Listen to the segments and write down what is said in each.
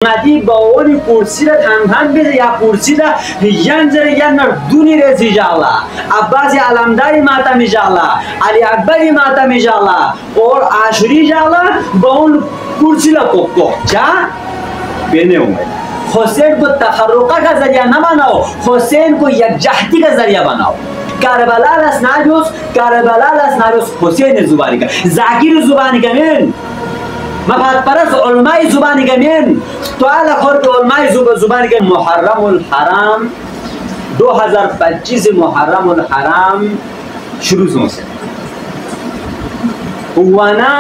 Ngati bawoni kursida than beze ya kursida yanzere yanar duni rezi jala Abbas Alamdari माता में जाला अली अकबरी माता में जाला और आशुरी जाला बाउन कुर्सिला को क्या पहने होंगे हुसैन को तफर्रुका का जरिया न बनाओ हुसैन को यकजहती का जरिया बनाओ करबला लसनाजुस हुसैन जुबानी का जाकिर जुबानी का मेन मफाद परस उलमाई जुबानी का मेन तवाला खोर के उलमाई जुबानी का मुहर्रमुल हराम 2025 से मुहर्रमुल हराम शुरू से वना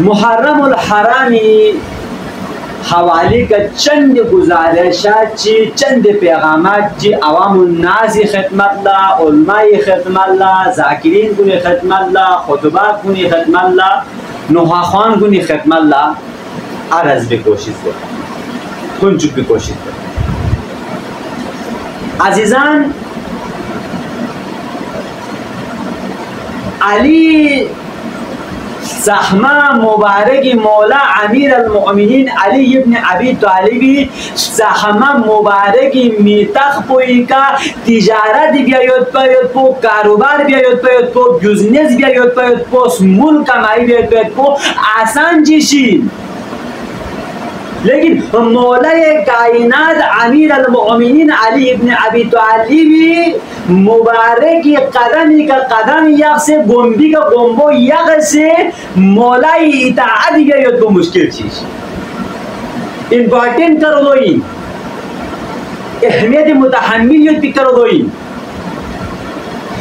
मुहर्रमुल हरामी हवाले का चंद गुजारिशात चंद पैगामात जी अवामुन्नास खिदमत ला उलमाई खिदमत ला जाकिरीन कुनी खिदमत ला खुतबा कुनी खिदमत ला नुहाखान कुनी खिदमत ला अर्ज भी कोशिश कर कुंचुक भी कोशिश कर अजीजान अली सहमा मुबारक मौला अमीर अल-मुमिनीन अली इब्न अबी तालिबी सहमा मुबारक मीतख पोई का तिजारत बियायोत पयोत पो कारोबार बियायोत पयोत पो बिजनेस बियायोत पयोत पो मुल्क कमाई बियायोत पयोत पो आसान जीशी लेकिन मौला कायनात अमीर अल-मुमिनीन अली इब्न अबी तालिबी मुबारक कदम का कदम यक से गोम्बी का गोम्बो यक से मौला इताअत ये तो मुश्किल चीज इम्पोर्टेंट करो दो अहमियत मुतहम्मिल करो दो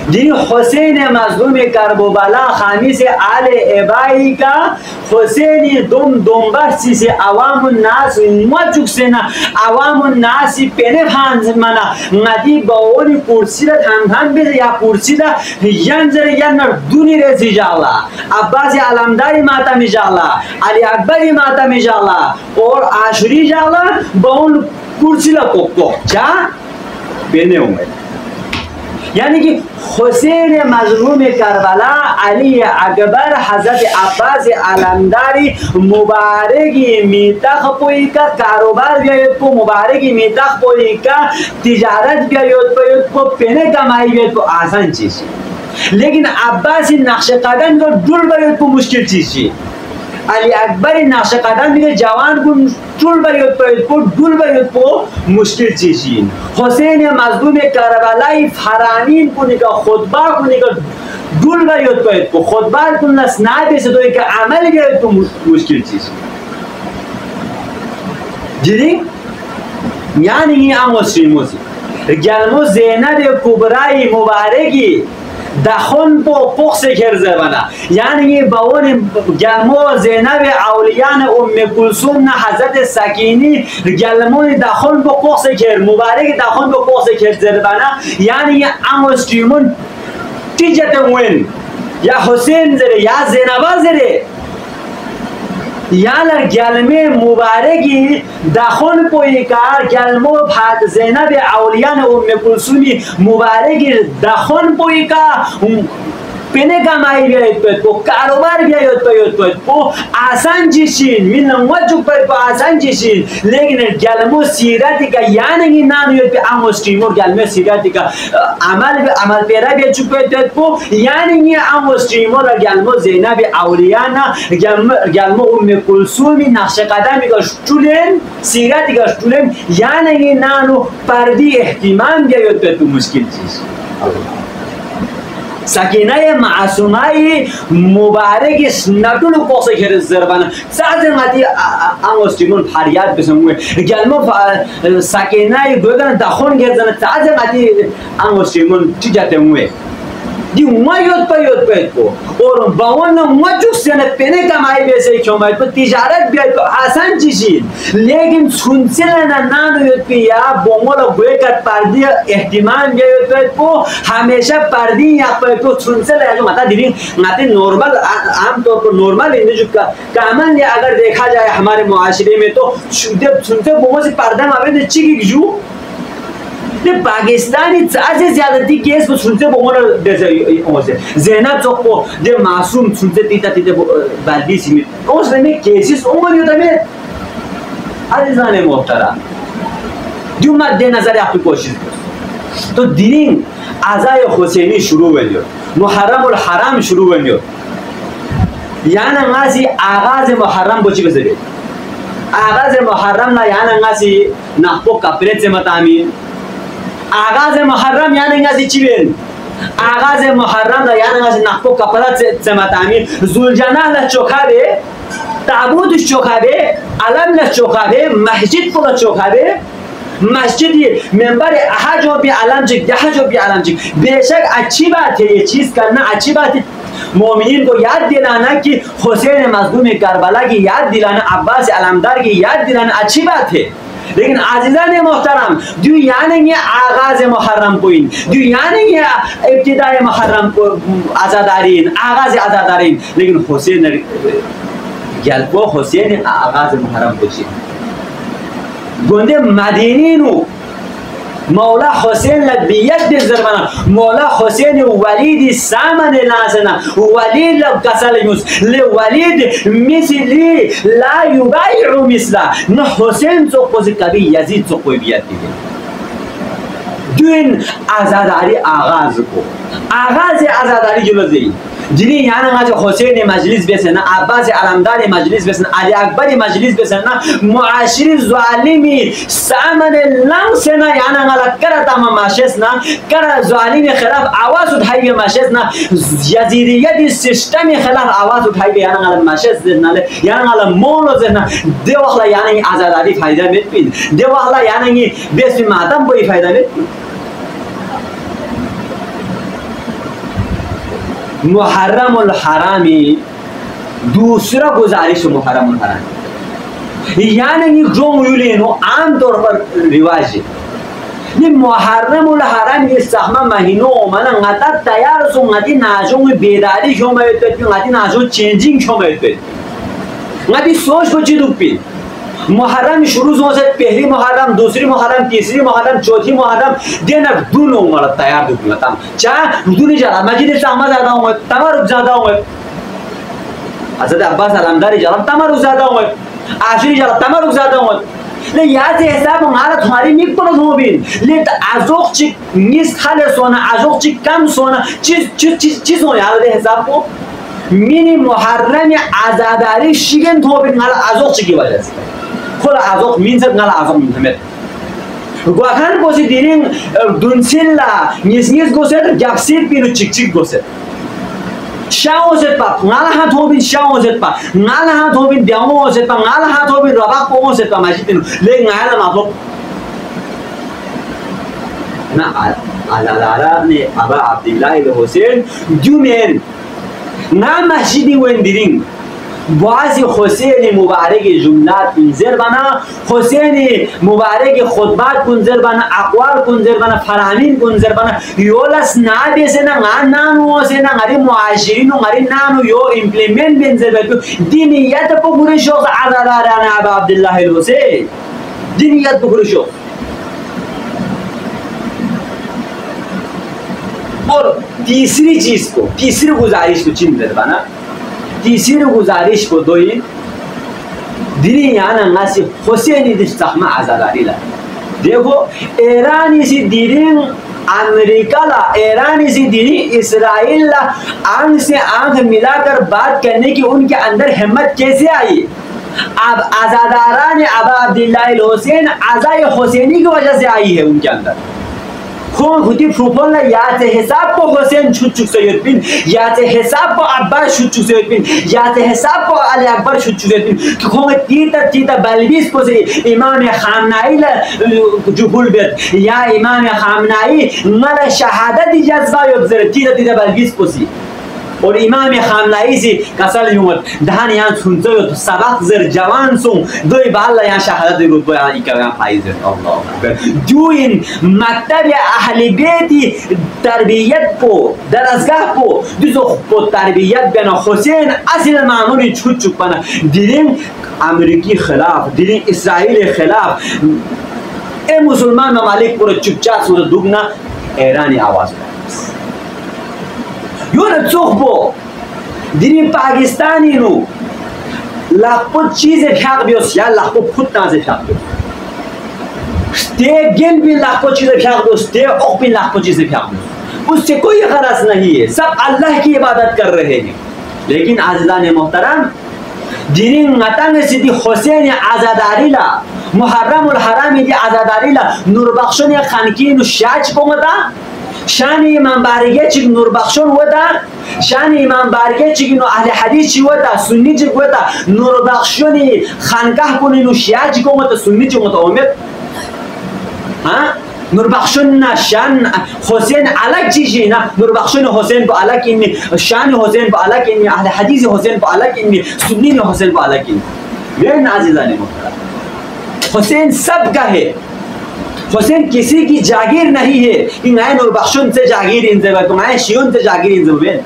जी हुसैन मज़लूम करबला खामी से आले एबाई का हुसैनी दुम्बरसी से अवामुन्नास मजुक से ना अवामुन्नास पेने फान मना ngati bawoni kursida than beze ya kursida yanzere yanar duni rezi jala Abbas Alamdari माता में जाला अली अकबरी माता में जाला और आशुरी जाला बाउन कुर्सिला को क्या पहने होंगे यानी कि हुसैन मज़लूम करबला अली अकबर हज़रत अब्बास आलमदारी मुबारकी मीतख पोई का कारोबार बियायोत को मुबारकी मीतख पोई का तिजारत बियायोत को पेने कमाई बियायोत को आसान चीज लेकिन अब्बास नक्श कदम को डुल बियायोत को मुश्किल चीज अली अकबर नक्श कदम के जवान को चुल बियायोत को डुल बियायोत को मुश्किल चीज हुसैन मज़लूम करबलाई फरामीन को निका खुतबा को निका डुल बियायोत को खुतबा को नसना दे से तो एक अमल बियायोत को मुश्किल चीज जी यानी ये आमोस्ट्रीमो से गलमो ज़ैनब कुबराई मुबारकी दखन पो पोख से घेर जबाना यानी ये बवोन गलमो ज़ैनब औलियान उम्मे कुलसूम ना हज़रत सकीनी गलमो दखन पो पोख से घेर मुबारक दखन पो पोख से घेर जबाना यानी ये आमोस्ट्रीमोन टीजते वेन या हुसैन जरे या ज़ैनबा जरे यालर गलमे मुबारकी दखन पोई कार गलमो भात ज़ैनब औलियान उम्मे कुलसूमी मुबारकी दखन पोई का पेने कमाई बियायोत को कारोबार बियायोत को आसान चीज़ मिल वजुक पर आसान चीज़ लेकिन गलमो सीरत का यानी नान योत पे आमोस्ट्रीमो गलमे सीरत का अमल पेरा बेचुक को यानी ये आमोस्ट्रीमो गलमो ज़ैनब औलियाना गलमो उम्मे कुलसूमी नक्श कदम का स्टूडेंट सीरत का स्टूडेंट यानी नानो पर्दी एहतिमाम बियायोत पे मुश्किल चीज़ सकीना ये मासूमाई मुबारक नटुल को से घेर जरबाना साजे माती आमोस्ट्रीमोन फरियाद बेसमुए गलमो सकीना ये गोगन दखन घेर जना साजे माती आमोस्ट्रीमोन टिजाते हुए दी मयोत पे को और बावन मजुक से न पेने कमाई बेसे क्यों मैं तो तिजारत भी तो आसान चीज लेकिन सुनसे ना नान योत पे या बोमोला गोए कट पार दिया एहतिमाम भी योत को हमेशा पार दी या पे तो सुनसे ले जो माता दीदी नाते नॉर्मल आम तौर पर नॉर्मल इंडिविजुअल का कामन अगर देखा जाए हमारे मुआशरे में तो सुनते बोमो से पर्दा मावे चिकी जू पाकिस्तानी चाहे ज्यादती केस को सुनते बोमोना जैसे ओसे ज़ैनब चौक को जे मासूम सुनते तीता तीते बाल्दी सी में ओस में केसेस ओमन योता में अजीजान मोहतरम जो मद्द नजर आपकी कोशिश कर तो दिन आज़ाए हुसैनी शुरू बनियो मुहर्रम और हराम शुरू बनियो याना ngazi आगाज मुहर्रम बोची बसे आगाज मुहर्रम ना याना ngazi नाको कपड़े से मतामीन आगाज मुहर्रम याना ngazi चिवेन आगाज मुहर्रम ना याना ngazi नाको कपड़ा से मतामीन जुलजना ला चोखाबे ताबूत चोखाबे अलम ला चोखाबे मस्जिद को चोखाबे मस्जिद ये मेंबर अहा जो भी आलम जिक यहाँ जो भी आलम जिक बेशक अच्छी बात है ये चीज़ करना अच्छी बात है मोमिनीन को याद दिलाना कि हुसैन मज़लूम करबला की याद दिलाना अब्बास अलमदार की याद दिलाना अच्छी बात है लेकिन आज़िज़ान मोहतरम जो यानी ये आगाज़ मुहर्रम को इन जो यानी ये इब्तिदाए मुहर्रम को आज़ादारीन आगाज़ आज़ादारीन लेकिन हुसैन गल्पो हुसैन आगाज़ मुहर्रम को चीज़ गोंदे मदीनीनु मौला हुसैन लबियत दे जरबना मौला हुसैन वलीद सामन लासना वलीद कसल युस ले वलीद मिसली ला युबाइउ मिसला न हुसैन तो कोई कभी यजीद तो कोई बियत दी दिन आज़ादारी आगाज को आगाज आज़ादारी जो लजी जिनी याना गाज हुसैन मजलिस बेसना अब्बास अलमदार मजलिस बेसना अली अकबर मजलिस बेसना मुआशिर ज़ालिमी सामन लंग सेना याना गाला करा तमाम माशेसना करा ज़ालिम खिलाफ आवाज़ उठाई माशेसना यजीदियत सिस्टम खिलाफ आवाज़ उठाई याना गाला माशेस देना याना गाला मोलो देना देवखला याना आज़ादारी फायदा में पिन देवखला याना ये बेस मातम कोई फायदा में मुहर्रम उल हरामी दूसरा गुजारिश मुहर्रम उल हरामी यानी जो मुयुलेनो आम तौर पर रिवाज है ये मुहर्रम उल हराम ये सहमा महीनों मना ngata तैयार सो ngati नाजों में बेदारी क्यों में तो ngati नाजों चेंजिंग क्यों में तो ngati सोच को चिदुपी मुहर्रम शुरू से पहली मुहर्रम दूसरी मुहर्रम तीसरी मुहर्रम चौथी मुहर्रम दिन दोनों मर तैयार दुखना तम चाह दूनी जरा मस्जिद से आमा ज़्यादा हूँ तमर ज़्यादा हूँ हज़रत अब्बास अलमदारी जरा तमर ज़्यादा हूँ आशिरी जरा तमर ज़्यादा हूँ ले याद से हिसाब हमारा तुम्हारी मिक पर धोबिन ले आज़ोक चिक मिस खाले सोना आज़ोक चिक कम सोना चीज़ हो याद दे हिसाब को मिनी मुहर्रम आज़ादारी शिकन धोबिन हमारा आज़ोक चिक की वजह से खोला आज़ोक मीन से गला आज़ोक मुहम्मद गुआखान को सी दिरिंग दुनसिल्ला निस गोसेट जक्सीर पिनु चिक गोसेट शाओ से पा ngala ha thobin शाओ से पा ngala ha thobin दियामो से पा ngala ha thobin रबा को से पा माजितिन ले ngala मा तो ना अलाला ने अबा अब्दुल्लाह इब्न हुसैन जुमेन ना मस्जिदी वन दिरिंग बाज़ हुसैन मुबारक जुमलात कुंजर बना हुसैन मुबारक खुतबात कुंजर बना अक़वाल कुंजर बना फरामीन कुंजर बना योलस ना बेसे ना नानो से ना गरी मुआशिरीन गरी नानो यो इम्प्लीमेंट बेंजर बेतो दीनियत पुकुरे शोक आज़ादाराना अबा अब्दुल्लाह इब्न हुसैन दीनियत पुकुरे शोक और तीसरी चीज़ को तीसरी गुजारिश को चिंतन बना तीसरी गुजारिश को दो ही दिनी याना नासी हुसैनी दिस्तखमा आज़ादारी ला देखो ईरानी सी दिरिंग अमेरिका ला ईरानी सी दिनी इस्राइल ला आंख से आंख मिलाकर बात करने की उनके अंदर हिम्मत कैसे आई अब आज़ादारा ने अबा अब्दुल्लाह हुसैन आज़ाए हुसैनी की वजह से आई है उनके अंदर कौन खुदी फुफल ना या से हिसाब को हुसैन छुचुक सैयद बिन या से हिसाब को अब्बास छुचुक सैयद बिन या से हिसाब को अली अकबर छुचुक सैयद बिन कि कौन तीता बलबीस को से इमाम खामनाई ला जुहुल बेत या इमाम खामनाई मल शहादत जज्बा युबजर तीता बलबीस को से और इमाम खामनाई से कसल युमत धान यहाँ सुनते हो तो सबक जर जवान सुन दो बाल यहाँ शहादत रुतबा यहाँ इकराम फाइज है अल्लाह अकबर जो इन मकतब अहले बैत तरबियत को दरसगाह को जो को तरबियत बना हुसैन असल मामूली छुट चुक बना दिलिंग अमेरिकी खिलाफ दिलिंग इस्राइल खिलाफ ए मुसलमान ममालिक पूरे चुपचाप सुन दुगना ईरानी आवाज़ यो न चोखबो दिनी पाकिस्तानी नु لحظه چیز فیاق بیوس یا لحظه خود نازه فیاق بیوس ते गेल भी लाखों चीजें फेंक दो ते औक भी लाखों चीजें फेंक दो उससे कोई गरज नहीं है सब अल्लाह की इबादत कर रहे हैं लेकिन आज़िज़ान मोहतरम जिन मतंग सिद्धि हुसैन आज़ादारी ला मुहर्रम उल हराम ये आज़ादारी ला नूर बख्शों ने खानकीन शाज को मता शान इमाम बारगे चिक नूर बख्शों होता शान इमाम बारगे चिक नो अहले हदीस ची होता सुन्नी चिक होता नूर बख्शों ने खानकाह को नो शाज को मता सुन्नी चिक मता उम्मीद हाँ नूर बख्शों ना शान हुसैन अलग चीज़ है ना नूर बख्शों ने हुसैन को अलग इनमें शान हुसैन को अलग इनमें अहले हदीस हुसैन को अलग इनमें सुन्नी ने हुसैन को अलग इनमें मेरे नाज़िज़ान मोहतरम हुसैन सब का है हुसैन किसी की जागीर नहीं है कि मैं नूर बख्शों से जागीर इंतज़ार तो मैं शियों से जागीर इंतज़ार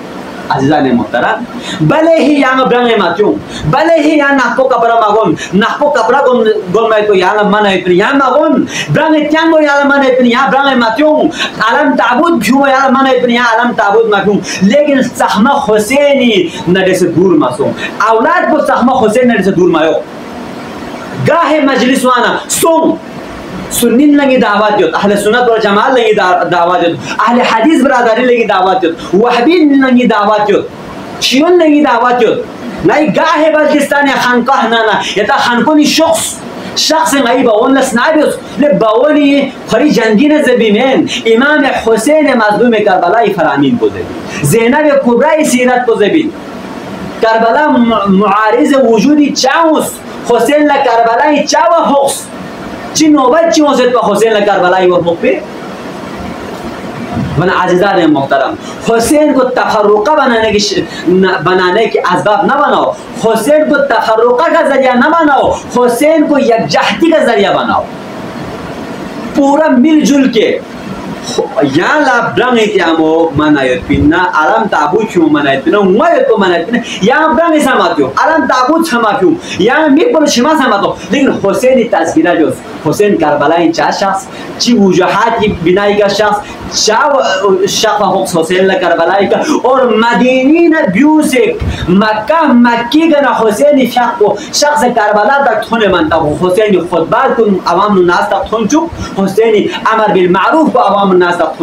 आज़िज़ान मोहतरम भले ही यहाँ ब्रंगे मात्यूं भले ही यहाँ नाको कपड़ा मागोन नाको कपड़ा गोन मैं तो यहाँ मन है तो यहाँ मागोन ब्रंगे त्यांगो यहाँ मन है तो यहाँ ब्रंगे मात्यूं आलम ताबूत भ्यूं यहाँ मन है तो यहाँ आलम ताबूत मात्यूं लेकिन सहमा हुसैनी नडे से दूर मासूं औलाद को सहमा हुसैन नडे से दूर मायो गाहे मजलिस वाना सों सुन्नीन लगी दावत दियो अहले सुन्नत वल जमात लगी दावत दियो अहले हदीस बरादरी लगी दावत दियो वहबीन लगी दावत दियो शियन लगी दावत दियो नहीं गाहे बल्किस्तान या खानकाह ना यता खानकोनी शख्स नहीं बावन लसनाबिस ले बावनी खरी जंगीन ज़बीमेन इमाम हुसैन मज़लूम करबला फरामीन को ज़बीन ज़ैनब कुबरा सीरत को ज़बीन करबला मुआरिज़ वजूदी चाउस हुसैन ला करबला चावा होस ची नौबत ची होसे तो हुसैन ला करबला और मुक़बे बना आज़िज़ान मोहतरम हुसैन को तफर्रुक़ा बनाने के असबाब न बनाओ हुसैन को तफर्रुक़ा का ज़रिया न बनाओ हुसैन को यकजहती का ज़रिया बनाओ पूरा मिलजुल के यहाँ ला ब्रंग इत्यामो मनायत पिन्ना आलम ताबूत क्यों मनायत पिन्ना उम्मीद को मनायत पिन्ना यहाँ ब्रंग समात्यो आलम ताबूत समात्यो यहाँ मिक पर शिमा समातो लेकिन हुसैन तज़किरा जो हुसैन करबला चार शख्स ची वजूहात की बिनाई का शख्स चार शख्स हुसैन ला करबला का और मदीनी न व्यू से मक्का मक्की का ना हुसैन शख्स करबला तक थोने मानता हूँ हुसैन खुतबा तुम अवाम नास तक थोन चुक हुसैन अमर बिल मारूफ को अवाम नास तक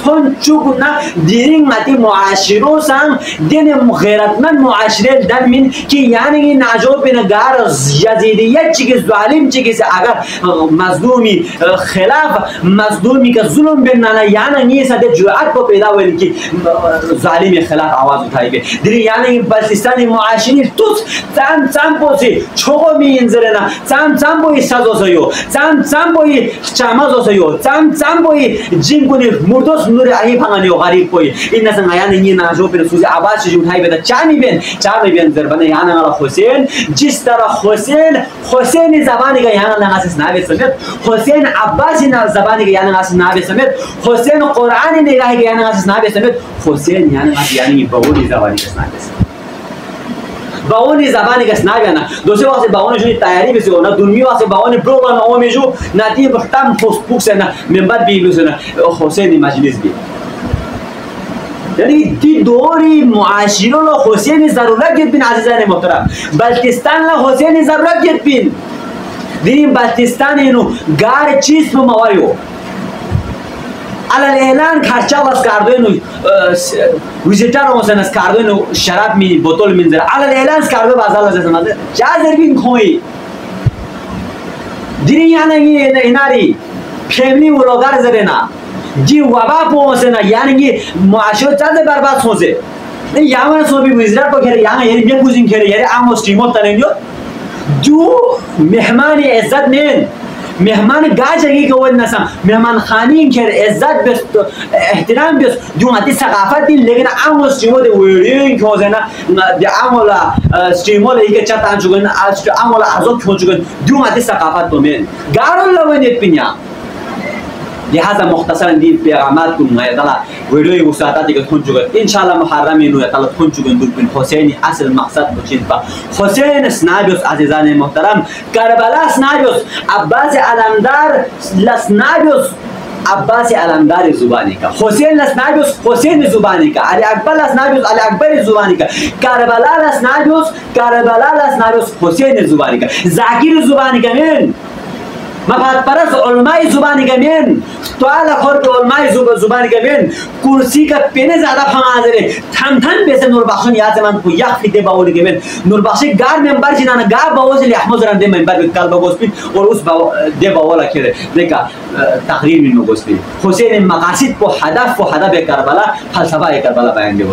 थोन चुक ना दीनिंग मती मुआशिरों संग दिन गैरतमंद मुआशिरे दन मिन कि यानी कि नाजो बिन गार यजीदियत चिके ज़ालिम चिके से अगर मज़लूमी खिलाफ मज़लूमी का जुल्म बिन ना यानी ये सदे जुआत को पैदा हुए कि ज़ालिम के खिलाफ आवाज़ उठाई बे दिन यानी बल्किस्तानी मुआशिरी तुस चाम पोसे छोगो मी इंजरे ना चाम पोई सजो सयो चाम पोई चामजो सयो चाम पोई जिन को ने मुर्दोस नूरे आई फंगाने गरीब कोई इन संग यानी ये नाजो बिन सुजे आवाज़ से उठाई बे चामी बेन जरबने यानी वाला हुसैन जिस तरह हुसैन ज़बानी का यहाँ नासिस नाबे समेत हुसैन अब्बासी ज़बानी का यहाँ नासिस नाबे समेत हुसैन कुरानी निगाह के यहाँ नासिस नाबे समेत हुसैन यानी बवोनी ज़बानी का नाबे समेत बावनी ज़बानी का नाबे ना दूसरे वाले बावनी जो तैयारी में से हो ना दुनिया वाले बावनी प्रोग्राम ओ में जो नाती बख्ताम फुक से ना मेंबर भी से ना हुसैन मजलिस भी यानी दी दोरी मुआशिरों ला हुसैन ज़रूरत के बिन आज़िज़ान मोहतरम बल्किस्तान ला हुसैन ज़रूरत के बिन दिन बल्किस्तान इनो गार चीज़ में मवायो अलग ऐलान खर्चा वास कर दो इनो विजिटर हो सनस कर दो इनो शराब में बोतल में जरा अलग ऐलान कर दो बाजार लगे समझे क्या जरूरी खोई दिन यहाँ नहीं है इनारी फैमिली वो लोगार जरे ना जी वबा पहुँचे ना यानी कि मुआशरे चाहे बर्बाद सोचे नहीं यहाँ में सोबी विजिटर को खेले यहाँ ये भी कुछ खेले यारे आम स्ट्रीमों तरेंगे जो मेहमान इज़्ज़त में मेहमान गा जगह के वजह से मेहमान खानी खेर इज़्ज़त बेस्ट एहतराम बेस्ट जो आती सकाफत दिन लेकिन आम स्ट्रीमों दे वेडिंग क्यों है ना दे आम वाला स्ट्रीमों ले के चाटा चुकन आज आम वाला आज़ाद क्यों चुकन जो आती सकाफत तो में गारों लोगों ने पिन्या लिहाजा मुख्तसरन दी पैगामात को मैं तला वीडियो को साथ आती कथुन चुका इंशाल्लाह मुहर्रम में नुया तला कथुन चुका दुर्बिन हुसैनी असल मकसद को चिंता हुसैन स्नाबियोस आज़िज़ान मोहतरम करबला स्नाबियोस अब्बास अलमदार लस्नाबियोस अब्बास अलमदार ज़ुबानी का, हुसैन लसनाबियस हुसैन ज़ुबानी का, अली अकबर लसनाबियस अली अकबर ज़ुबानी का, करबला लसनाबियस हुसैन ज़ुबानी का, जाकिर ज़ुबानी का मेन मफाद परस उलमाए ज़ुबानी का मेन तोला खोर के उलमाए ज़ुबानी का मेन कुर्सी का पेने ज़्यादा फमाज़रे थम थम पैसे नूरबख्श याद से मन को यक फिटे बावली के मेन नूरबख्श गार मेंबर जिनाना गार बावोज़ ले अहमद रंदे मेंबर के कल बावोज़ और उस दे बावला खेले देखा तकरीर में बावोज़ हुसैन मकासिद को हदफ करबला फलसफा करबला बयान दे